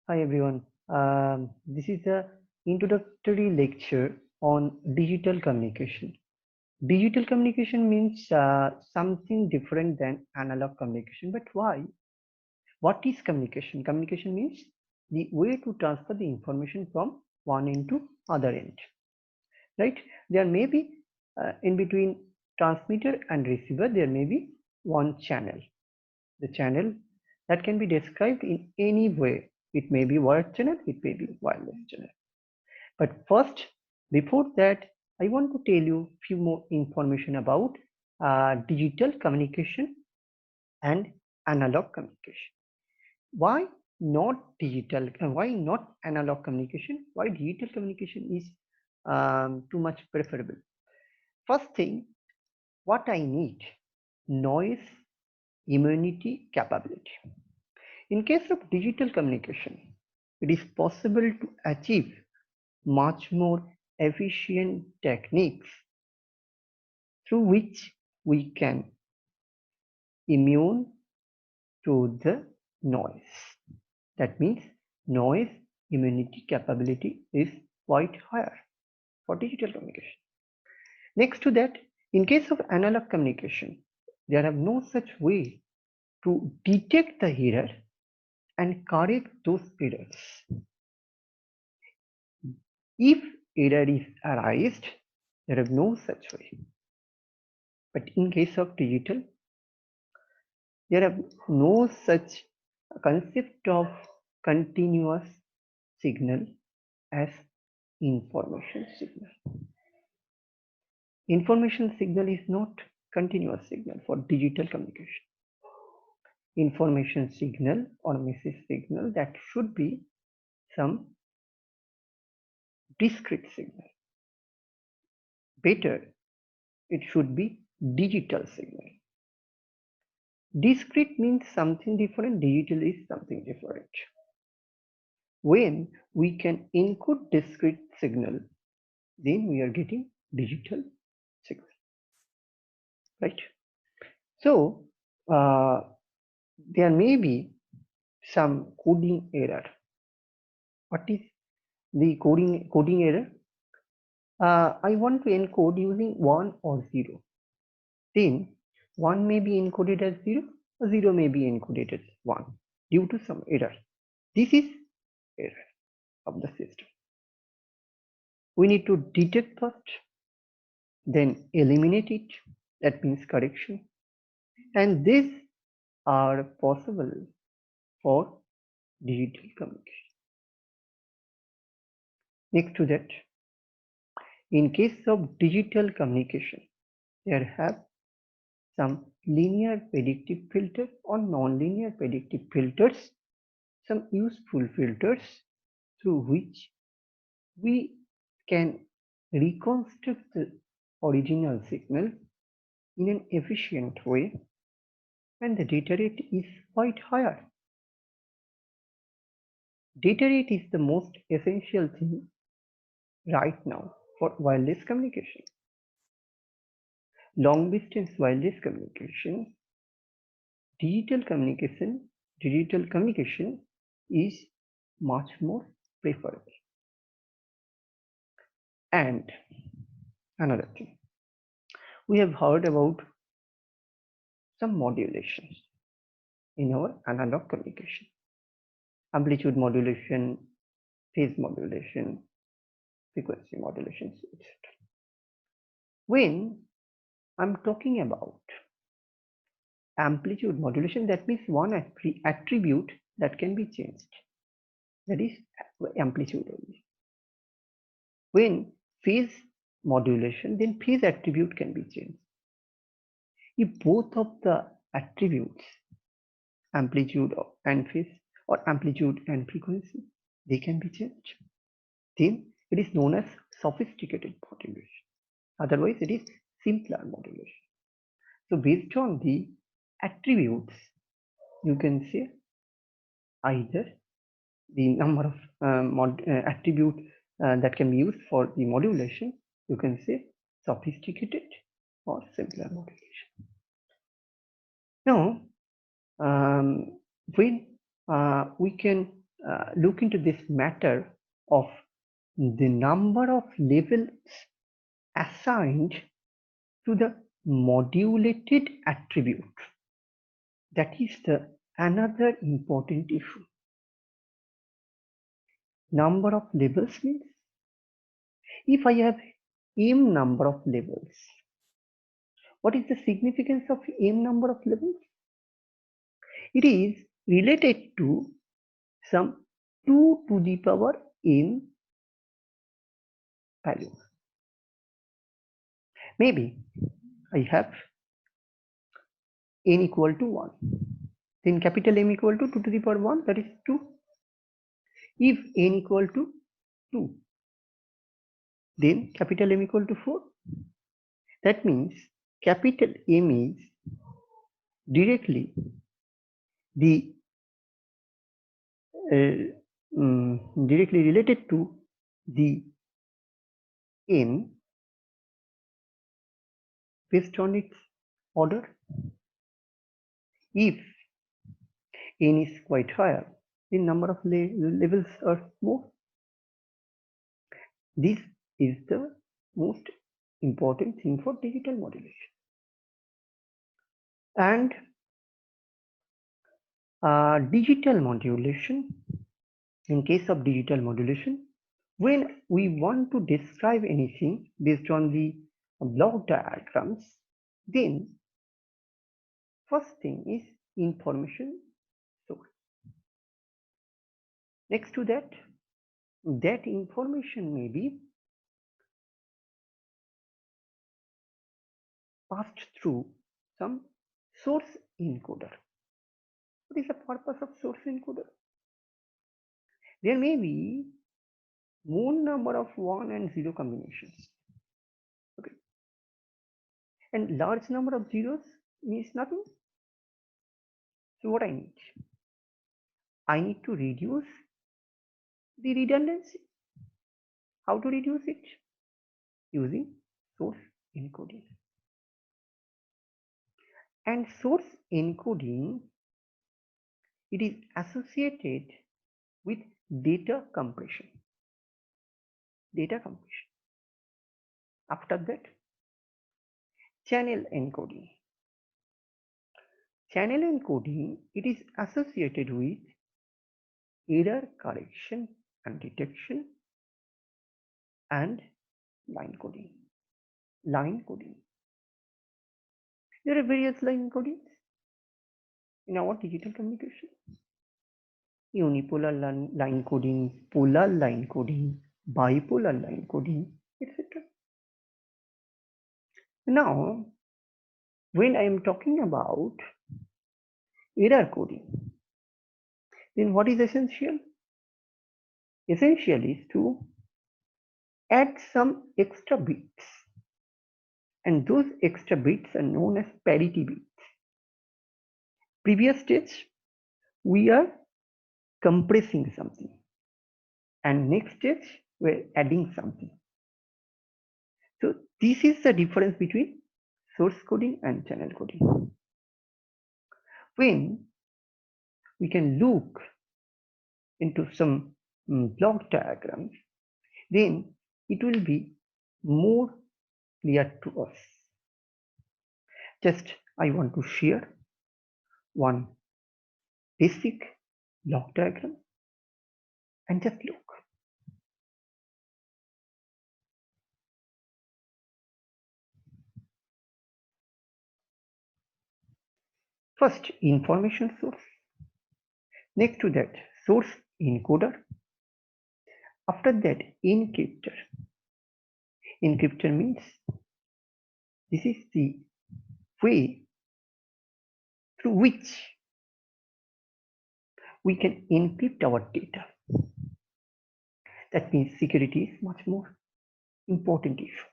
Hi everyone. This is a introductory lecture on digital communication. Digital communication means something different than analog communication. But why? What is communication? Communication means the way to transfer the information from one end to other end. Right? There may be in between transmitter and receiver. There may be one channel. The channel that can be described in any way. It may be wired channel, it may be wireless channel. But first, before that, I want to tell you few more information about digital communication and analog communication. Why not digital? Why not analog communication? Why digital communication is too much preferable? First thing, what I need: noise immunity capability. In case of digital communication, it is possible to achieve much more efficient techniques through which we can immune to the noise. That means noise immunity capability is quite higher for digital communication. Next to that, in case of analog communication, there are no such way to detect the error and correct those errors. If error is arised, there is no such way. But in case of digital, there are no such concept of continuous signal as information signal. Information signal is not continuous signal for digital communication. Information signal or message signal, that should be some discrete signal. Better, it should be digital signal. Discrete means something different, digital is something different. When we can encode discrete signal, then we are getting digital signal, right? So there may be some coding error. What is the coding error? I want to encode using 1 or 0. Then 1 may be encoded as 0, or 0 may be encoded as 1 due to some error. This is error of the system. We need to detect first, then eliminate it. That means correction. And these are possible for digital communication. Next to that, in case of digital communication, there have some linear predictive filter or non-linear predictive filters, some useful filters through which we can reconstruct the original signal in an efficient way, and the data rate is quite higher. Data rate is the most essential thing right now for wireless communication. Long distance wireless communication, digital communication is much more preferable. And another thing, we have heard about some modulations in our analog communication: amplitude modulation, phase modulation, frequency modulations, etc. When I'm talking about amplitude modulation, that means one attribute that can be changed, that is amplitude only. When phase modulation, then phase attribute can be changed. If both of the attributes, amplitude and phase or amplitude and frequency, they can be changed, then it is known as sophisticated modulation. Otherwise, it is simpler modulation. So based on the attributes, you can say either the number of attribute that can be used for the modulation, you can say sophisticated or simpler modulation. Now, when we can look into this matter of the number of levels assigned to the modulated attribute. That is the another important issue. Number of levels means if I have m number of levels, what is the significance of m number of levels? It is related to some 2 to the power n value. Maybe I have n equal to 1. Then capital M equal to 2 to the power 1, that is 2. If n equal to 2, then capital M equal to 4. That means capital M is directly the directly related to the n based on its order. If n is quite higher, the number of levels are more. This is the most important thing for digital modulation. And digital modulation, in case of digital modulation, when we want to describe anything based on the block diagrams, then first thing is information source. Next to that, that information may be passed through some source encoder. What is the purpose of source encoder? There may be more number of 1 and 0 combinations. Okay. And large number of zeros means nothing. So what I need? I need to reduce the redundancy. How to reduce it? Using source encoding. And source encoding, it is associated with data compression. Data compression. After that, channel encoding. Channel encoding, it is associated with error correction and detection and line coding. Line coding. There are various line codings in our digital communication. Unipolar line coding, polar line coding, bipolar line coding, etc. Now, when I am talking about error coding, then what is essential? Essential is to add some extra bits, and those extra bits are known as parity bits. Previous stage, we are compressing something, and next stage, we're adding something. So this is the difference between source coding and channel coding. When we can look into some block diagrams, then it will be more clear to us. Just I want to share one basic block diagram and just look. First, information source. Next to that, source encoder. After that, encryptor. Encryptor means this is the way through which we can encrypt our data. That means security is much more important issue.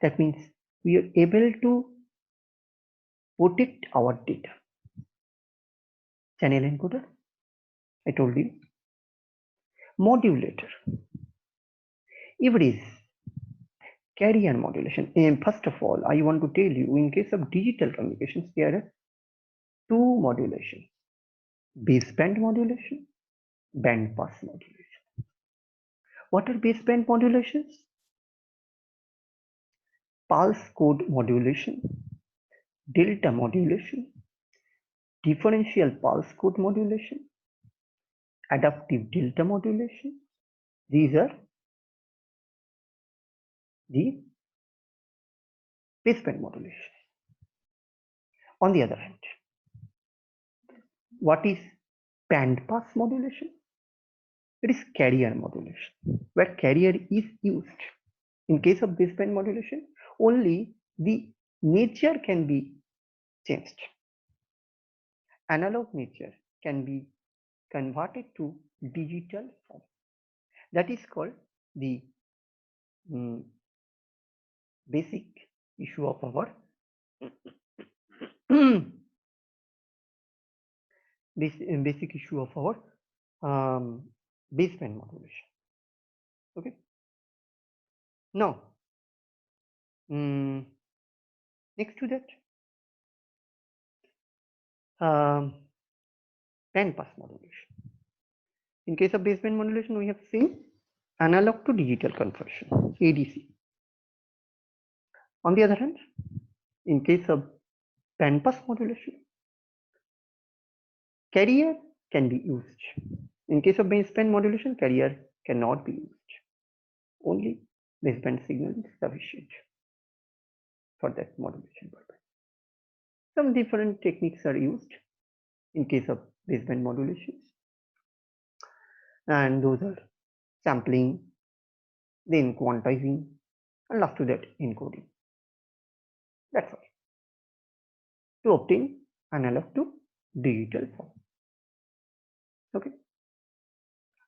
That means we are able to protect our data. Channel encoder, I told you. Modulator. If it is carrier modulation, and first of all, I want to tell you, in case of digital communications, there are two modulations. baseband modulation, band pass modulation. What are baseband modulations? Pulse code modulation, delta modulation, differential pulse code modulation, adaptive delta modulation. These are the baseband modulation. On the other hand, what is band pass modulation? It is carrier modulation, where carrier is used. In case of baseband modulation, only the nature can be changed. Analog nature can be converted to digital form. That is called the basic issue of our basic issue of our baseband modulation. Okay. Now, next to that, band pass modulation. In case of baseband modulation, we have seen analog to digital conversion, ADC. On the other hand, in case of band pass modulation, carrier can be used. In case of baseband modulation, carrier cannot be used. Only baseband signal is sufficient for that modulation purpose. Some different techniques are used in case of baseband modulations, and those are sampling, then quantizing, and after that encoding. That's all, to obtain analog to digital form. Okay.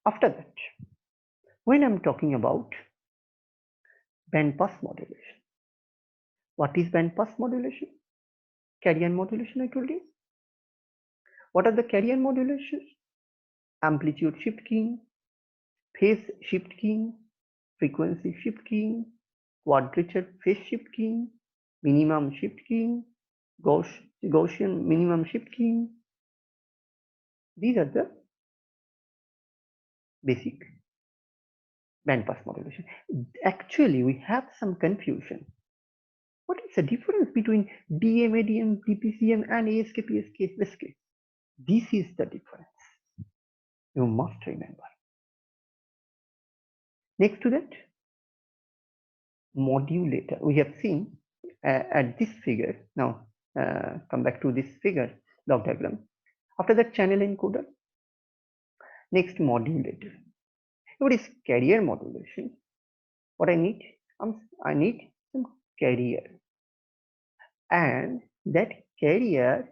After that, when I'm talking about band pass modulation, what is band pass modulation? Carrier modulation, I told you. What are the carrier modulations? Amplitude shift keying, phase shift keying, frequency shift keying, quadrature phase shift keying, minimum shift keying, Gaussian minimum shift keying. These are the basic band pass modulation. Actually, we have some confusion. What is the difference between DM, ADM, DPCM, and ASK, PSK, SK? This is the difference. You must remember. Next to that, modulator. We have seen at this figure. Now, come back to this figure, block diagram. After that, channel encoder. Next, modulator. What is carrier modulation? What I need? I need some carrier, and that carrier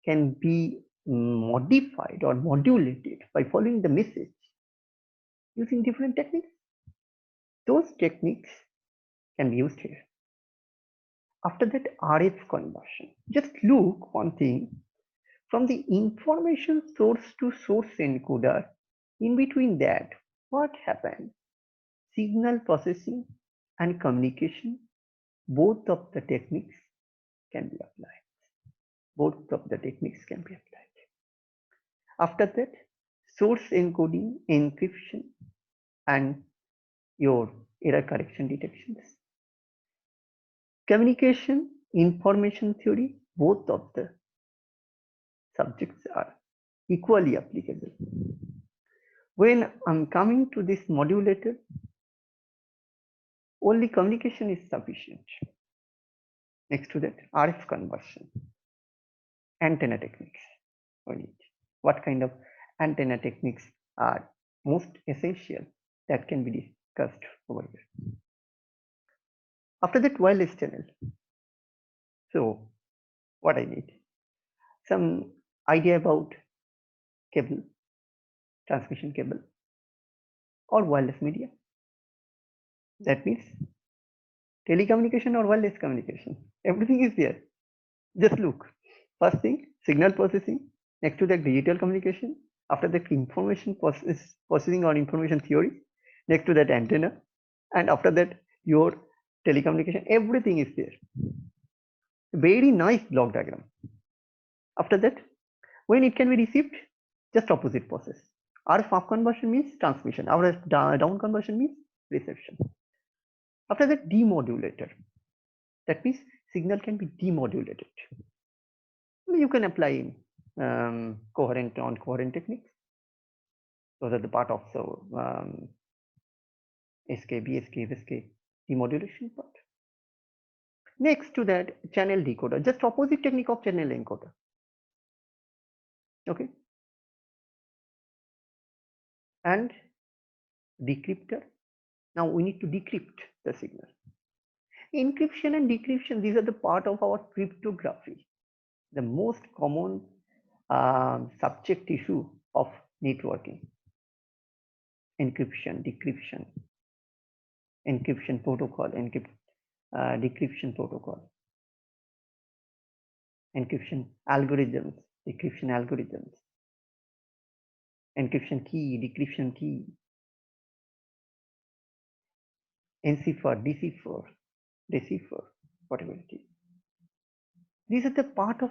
can be modified or modulated by following the message using different techniques. Those techniques can be used here. After that, RF conversion. Just look one thing. From the information source to source encoder, in between that, what happened? Signal processing and communication, both of the techniques can be applied. Both of the techniques can be applied. After that, source encoding, encryption, and your error correction detections. Communication, information theory, both of the subjects are equally applicable. When I'm coming to this modulator, only communication is sufficient. Next to that, RF conversion, antenna techniques. What kind of antenna techniques are most essential? That can be discussed over here. After that, wireless channel. So, what I need? Some idea about cable, transmission cable, or wireless media. That means telecommunication or wireless communication. Everything is there. Just look. First thing, signal processing. Next to that, digital communication. After that, information processing or information theory. Next to that, antenna. And after that, your telecommunication. Everything is there. Very nice block diagram. After that, When it can be received, just opposite process. RF up conversion means transmission. RF down conversion means reception. After that, demodulator. That means signal can be demodulated. You can apply coherent non-coherent techniques. Those are the part of the SK, BSK, FSK demodulation part. Next to that, channel decoder, just opposite technique of channel encoder. Okay. And decryptor. Now we need to decrypt the signal. Encryption and decryption, these are the part of our cryptography. The most common subject issue of networking. Encryption, decryption, encryption protocol, decryption protocol, encryption algorithms, decryption algorithms, encryption key, decryption key, encipher, decipher, whatever it is. These are the part of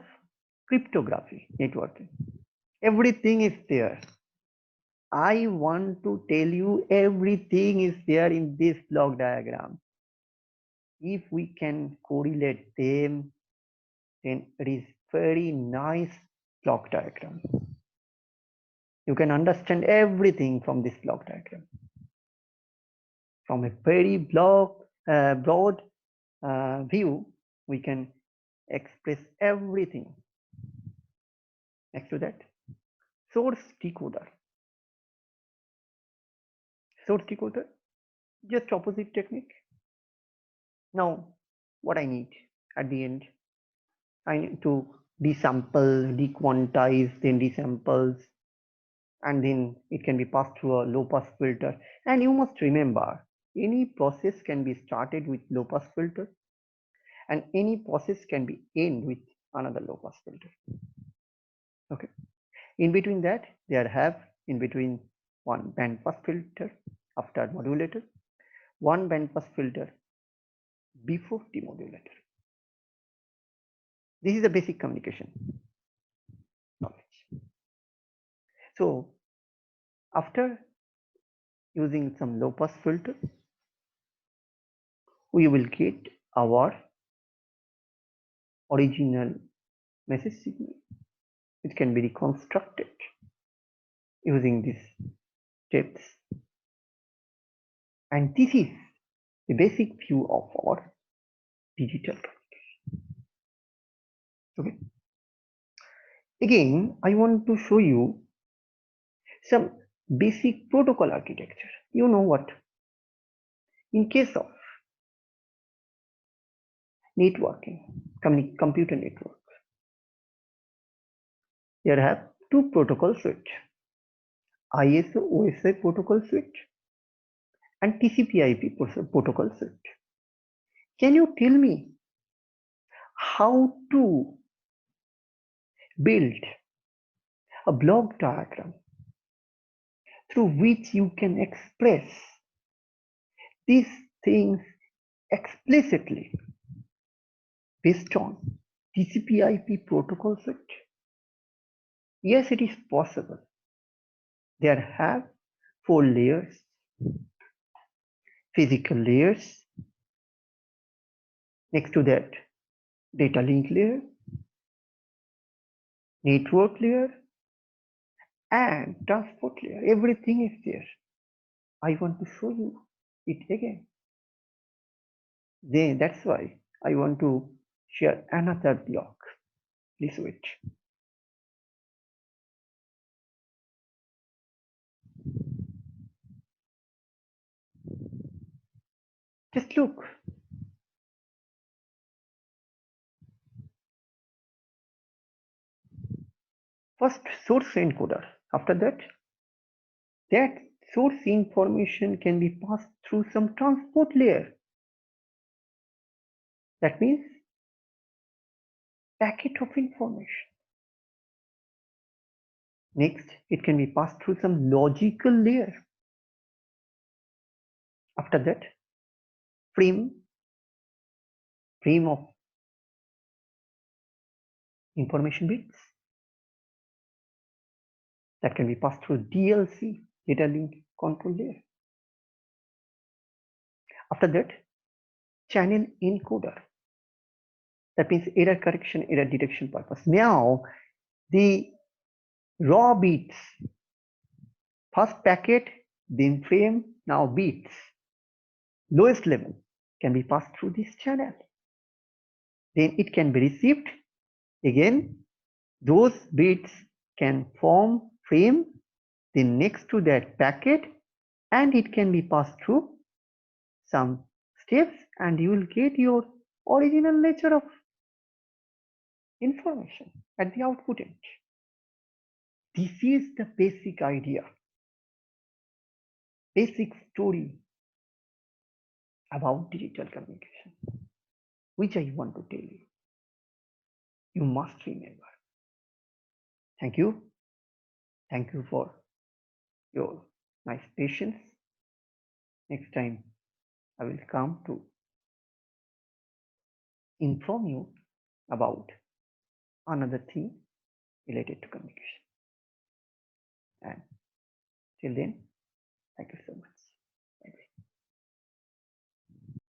cryptography networking. Everything is there. I want to tell you everything is there in this block diagram. If we can correlate them, then it is very nice block diagram. You can understand everything from this block diagram. From a very broad view, we can express everything. Next to that, source decoder. Source decoder, just opposite technique. Now, what I need at the end, I need to desample, dequantize, then desamples, and then it can be passed through a low pass filter. And you must remember, any process can be started with low pass filter, and any process can be end with another low pass filter. Okay. In between that, there have in between one band pass filter after modulator, one band pass filter before demodulator. This is the basic communication knowledge. So after using some low pass filter, we will get our original message signal. It can be reconstructed using these steps. And this is the basic view of our digital communication. Okay. Again, I want to show you some basic protocol architecture. You know what? In case of networking, computer network, there have two protocol suite, ISO OSI protocol suite and TCP/IP protocol suite. Can you tell me how to build a block diagram through which you can express these things explicitly based on TCP/IP protocol suite? Yes, it is possible. There have 4 layers, physical layers. Next to that, data link layer, network layer, and transport layer. Everything is there. I want to show you it again. Then that's why I want to share another block. Please wait. Just look. First, source encoder. After that source information can be passed through some transport layer. That means packet of information. Next, it can be passed through some logical layer. After that, frame of information bits. that can be passed through DLC, data link control layer. After that, channel encoder. That means error correction, error detection purpose. Now, the raw bits, first packet, then frame, now bits, lowest level can be passed through this channel. Then it can be received. Again, those bits can form frame, then next to that packet, and it can be passed through some steps, and you will get your original nature of information at the output end. This is the basic idea, basic story about digital communication, which I want to tell you. You must remember. Thank you. Thank you for your nice patience. Next time, I will come to inform you about another thing related to communication. And till then, thank you so much.